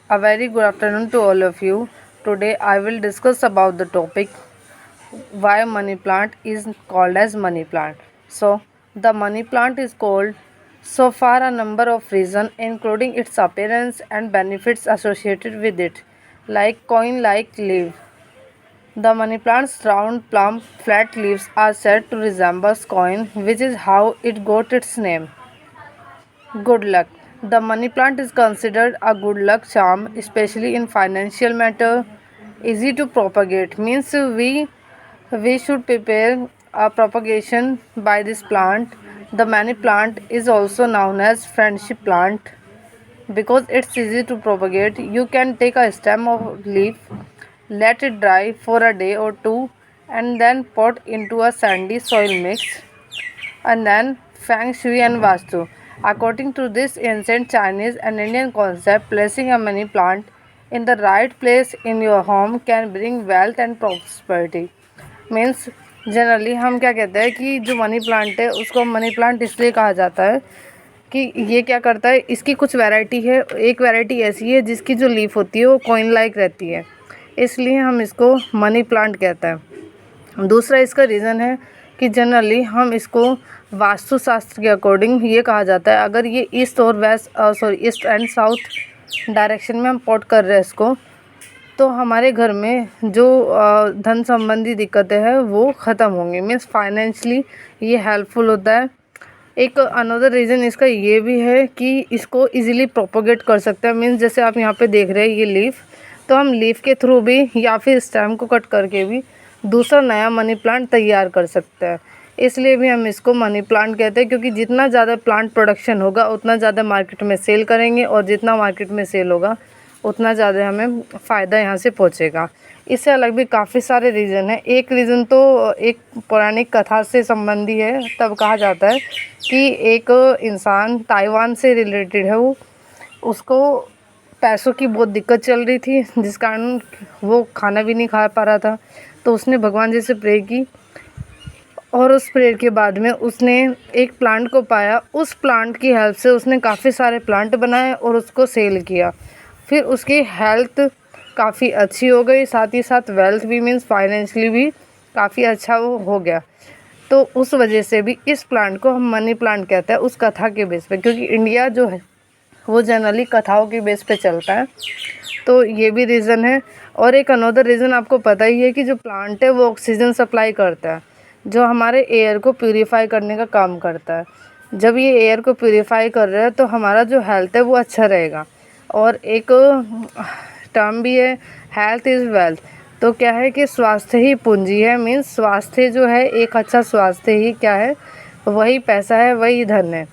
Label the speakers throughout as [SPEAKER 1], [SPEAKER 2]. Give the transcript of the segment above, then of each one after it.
[SPEAKER 1] A very good afternoon to all of you. Today I will discuss about the topic why money plant is called as money plant. So the money plant is called so far a number of reasons including its appearance and benefits associated with it, like coin like leaf. The money plant's round, plump, flat leaves are said to resemble coin, which is how it got its name. Good luck. The money plant is considered a good luck charm, especially in financial matter. Easy to propagate means we should prepare a propagation by this plant. The money plant is also known as friendship plant because it's easy to propagate. You can take a stem of leaf, let it dry for a day or two, and then pot into a sandy soil mix and then Feng Shui and Vastu. According to this ancient Chinese and Indian concept, placing a money plant in the right place in your home can bring wealth and prosperity. Means generally हम क्या कहते हैं कि जो money plant है उसको money plant इसलिए कहा जाता है कि ये क्या करता है, इसकी कुछ वैरायटी है। एक वैरायटी ऐसी है जिसकी जो लीफ होती है वो कॉइन लाइक रहती है, इसलिए हम इसको मनी प्लांट कहते हैं। दूसरा इसका रीज़न है कि जनरली हम इसको वास्तुशास्त्र के अकॉर्डिंग ये कहा जाता है, अगर ये ईस्ट और west east and south direction में हम पॉट कर रहे हैं इसको, तो हमारे घर में जो धन संबंधी दिक्कतें हैं वो ख़त्म होंगी। मीन्स फाइनेंशली ये हेल्पफुल होता है। एक अनदर रीज़न इसका ये भी है कि इसको इजीली प्रोपोगेट कर सकते हैं। मीन्स जैसे आप यहाँ पे देख रहे हैं ये लीफ, तो हम लीफ के थ्रू भी या फिर स्टेम को कट करके भी दूसरा नया मनी प्लांट तैयार कर सकते हैं। इसलिए भी हम इसको मनी प्लांट कहते हैं, क्योंकि जितना ज़्यादा प्लांट प्रोडक्शन होगा उतना ज़्यादा मार्केट में सेल करेंगे, और जितना मार्केट में सेल होगा उतना ज़्यादा हमें फ़ायदा यहाँ से पहुँचेगा। इससे अलग भी काफ़ी सारे रीज़न हैं। एक रीज़न तो एक पौराणिक कथा से संबंधी है। तब कहा जाता है कि एक इंसान ताइवान से रिलेटेड है, वो उसको पैसों की बहुत दिक्कत चल रही थी, जिस कारण वो खाना भी नहीं खा पा रहा था। तो उसने भगवान जी से प्रे की, और उस प्रेयर के बाद में उसने एक प्लांट को पाया। उस प्लांट की हेल्प से उसने काफ़ी सारे प्लांट बनाए और उसको सेल किया। फिर उसकी हेल्थ काफ़ी अच्छी हो गई, साथ ही साथ वेल्थ भी, मीन्स फाइनेंशियली भी काफ़ी अच्छा वो हो गया। तो उस वजह से भी इस प्लांट को हम मनी प्लांट कहते हैं, उस कथा के बेस पे, क्योंकि इंडिया जो है वो जनरली कथाओं के बेस पे चलता है। तो ये भी रीज़न है। और एक अनदर रीज़न आपको पता ही है कि जो प्लांट है वो ऑक्सीजन सप्लाई करता है, जो हमारे एयर को प्यूरीफाई करने का काम करता है। जब ये एयर को प्यूरीफाई कर रहा है तो हमारा जो हेल्थ है वो अच्छा रहेगा। और एक टर्म भी है, हेल्थ इज़ वेल्थ। तो क्या है कि स्वास्थ्य ही पूंजी है। मीन्स स्वास्थ्य जो है, एक अच्छा स्वास्थ्य ही क्या है, वही पैसा है, वही धन है।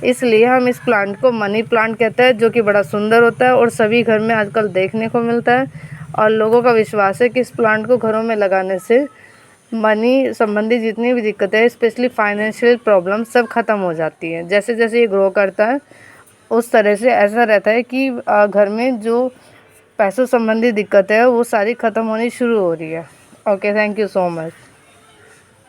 [SPEAKER 1] इसलिए हम इस प्लांट को मनी प्लांट कहते हैं, जो कि बड़ा सुंदर होता है और सभी घर में आजकल देखने को मिलता है। और लोगों का विश्वास है कि इस प्लांट को घरों में लगाने से मनी संबंधी जितनी भी दिक्कतें हैं, स्पेशली फाइनेंशियल प्रॉब्लम, सब ख़त्म हो जाती है। जैसे जैसे ये ग्रो करता है उस तरह से ऐसा रहता है कि घर में जो पैसों संबंधी दिक्कतें हैं वो सारी ख़त्म होनी शुरू हो रही है। Okay, thank you so much.